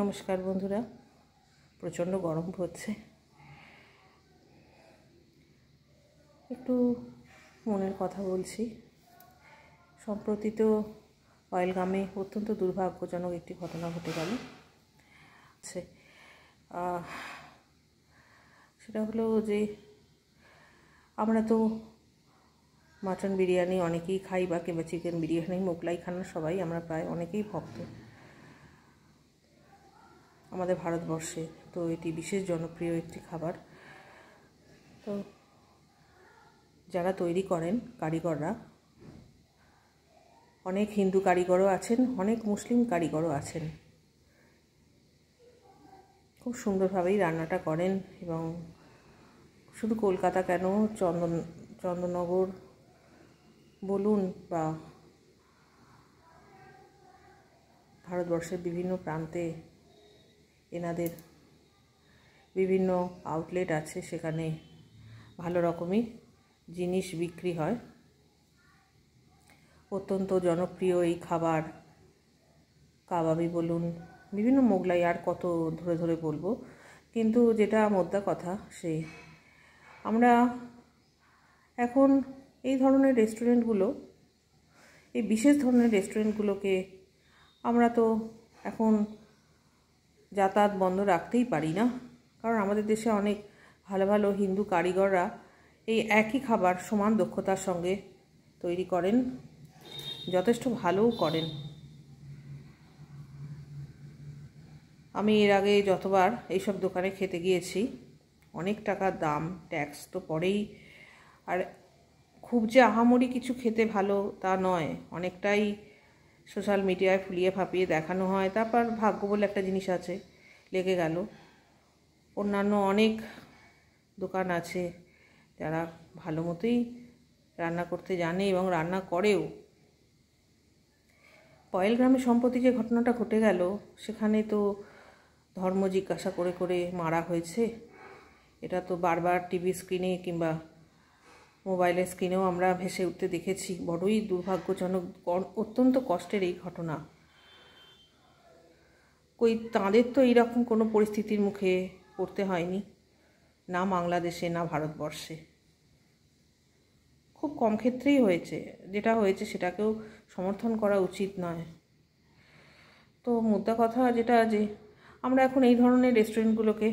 নমস্কার বন্ধুরা, প্রচণ্ড গরম পড়ছে। একটু মনের কথা বলছি। সম্প্রতি তো পহেলগামে অত্যন্ত দুর্ভাগ্যজনক একটি ঘটনা ঘটে গেল। সেটা হলো যে আমরা তো মাটন বিরিয়ানি অনেকেই খাই, বা কিংবা চিকেন বিরিয়ানি, মোগলাই খানা সবাই আমরা প্রায় অনেকেই ভক্ত আমাদের ভারতবর্ষে। তো এটি বিশেষ জনপ্রিয় একটি খাবার। তো যারা তৈরি করেন কারিগররা, অনেক হিন্দু কারিগরও আছেন, অনেক মুসলিম কারিগরও আছেন। খুব সুন্দরভাবেই রান্নাটা করেন, এবং শুধু কলকাতা কেন, চন্দননগর বলুন বা ভারতবর্ষের বিভিন্ন প্রান্তে এনাদের বিভিন্ন আউটলেট আছে, সেখানে ভালো রকমই জিনিস বিক্রি হয়। অত্যন্ত জনপ্রিয় এই খাবার, কাবাবি বলুন, বিভিন্ন মোগলাই, আর কত ধরে ধরে বলবো। কিন্তু যেটা মোদ্দা কথা, আমরা এখন এই ধরনের রেস্টুরেন্টগুলো, এই বিশেষ ধরনের রেস্টুরেন্টগুলোকে আমরা তো এখন যাতায়াত বন্ধ রাখতেই পারি না, কারণ আমাদের দেশে অনেক ভালো ভালো হিন্দু কারিগররা এই একই খাবার সমান দক্ষতার সঙ্গে তৈরি করেন, যথেষ্ট ভালোও করেন। আমি এর আগে যতবার এইসব দোকানে খেতে গিয়েছি, অনেক টাকা দাম, ট্যাক্স তো পড়েই। আর খুব যে আহামরি কিছু খেতে ভালো তা নয়, অনেকটাই সোশ্যাল মিডিয়ায় ফুলিয়ে ফাঁপিয়ে দেখানো হয়। তারপর ভাগ্য বলে একটা জিনিস আছে, লেগে গেল। অন্যান্য অনেক দোকান আছে যারা ভালো মতোই রান্না করতে জানে এবং রান্না করেও। পহেলগ্রামে সম্প্রতি যে ঘটনাটা ঘটে গেল, সেখানে তো ধর্ম জিজ্ঞাসা করে করে মারা হয়েছে। এটা তো বারবার টিভি স্ক্রিনে কিংবা মোবাইলের স্ক্রিনেও আমরা ভেসে উঠতে দেখেছি। বড়ই দুর্ভাগ্যজনক, অত্যন্ত কষ্টের এই ঘটনা। তাঁদের তো এইরকম কোনো পরিস্থিতির মুখে পড়তে হয়নি, না বাংলাদেশে না ভারতবর্ষে। খুব কম ক্ষেত্রেই হয়েছে, যেটা হয়েছে সেটাকেও সমর্থন করা উচিত নয়। তো মোদ্দা কথা যেটা, যে আমরা এখন এই ধরনের রেস্টুরেন্টগুলোকে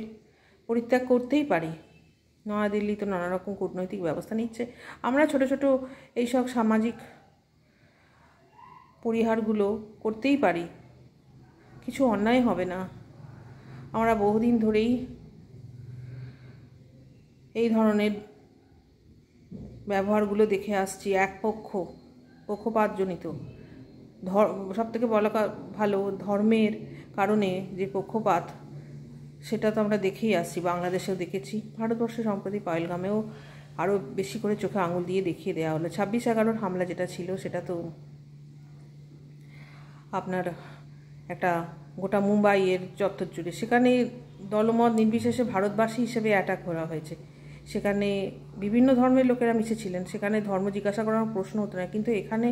পরিত্যাগ করতেই পারি। নয়াদিল্লি তো নানা রকম কূটনৈতিক ব্যবস্থা নিচ্ছে। আমরা ছোট ছোট এইসব সামাজিক পরিহারগুলো করতেই পারি, কিছু অন্যায় হবে না। আমরা বহুদিন ধরেই এই ধরনের ব্যবহারগুলো দেখে আসছি, পক্ষপাতজনিত। সব থেকে বলা ভালো, ধর্মের কারণে যে পক্ষপাত, সেটা তো আমরা দেখেই আসছি, বাংলাদেশেও দেখেছি, ভারতবর্ষে সম্প্রতি পহেলগামেও আরও বেশি করে চোখে আঙুল দিয়ে দেখিয়ে দেওয়া হলো। 26/11 হামলা যেটা ছিল, সেটা তো আপনার একটা গোটা মুম্বাইয়ের চত্বর জুড়ে, সেখানে দলমত নির্বিশেষে ভারতবাসী হিসেবে অ্যাটাক করা হয়েছে। সেখানে বিভিন্ন ধর্মের লোকেরা মিশেছিলেন, সেখানে ধর্ম জিজ্ঞাসা করার প্রশ্ন হতো না, কিন্তু এখানে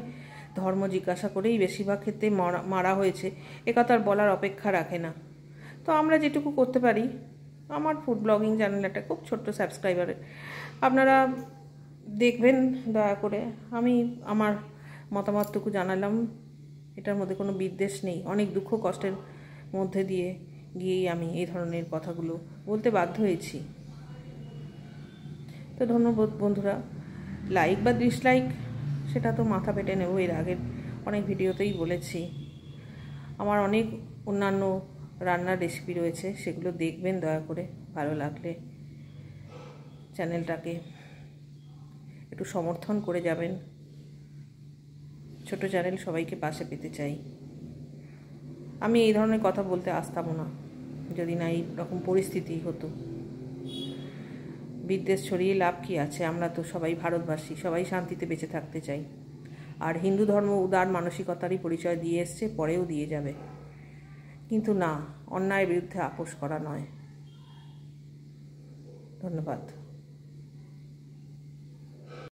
ধর্ম জিজ্ঞাসা করেই বেশিরভাগ ক্ষেত্রে মারা হয়েছে। একথা আর বলার অপেক্ষা রাখে না। তো আমরা যেটুকু করতে পারি, আমার ফুড ব্লগিং চ্যানেল একটা খুব ছোট্ট সাবস্ক্রাইবারে, আপনারা দেখবেন দয়া করে। আমি আমার মতামতটুকু জানালাম, এটার মধ্যে কোনো বিদ্বেষ নেই। অনেক দুঃখ কষ্টের মধ্যে দিয়ে গিয়েই আমি এই ধরনের কথাগুলো বলতে বাধ্য হয়েছি। তো ধন্যবাদ বন্ধুরা। লাইক বা ডিসলাইক সেটা তো মাথা পেটে নেব, এর আগের অনেক ভিডিওতেই বলেছি। আমার অনেক অন্যান্য রান্নার রেসিপি রয়েছে, সেগুলো দেখবেন দয়া করে। ভালো লাগলে চ্যানেলটাকে একটু সমর্থন করে যাবেন। ছোট চ্যানেল, সবাইকে পাশে পেতে চাই। আমি এই ধরনের কথা বলতে আসতাম না যদি না এই রকম পরিস্থিতি হতো। বিদ্বেষ ছড়িয়ে লাভ কি আছে? আমরা তো সবাই ভারতবাসী, সবাই শান্তিতে বেঁচে থাকতে চাই। আর হিন্দু ধর্ম উদার মানসিকতারই পরিচয় দিয়ে এসছে, পরেও দিয়ে যাবে। কিন্তু না, অন্যায়ের বিরুদ্ধে আপোষ করা নয়। ধন্যবাদ।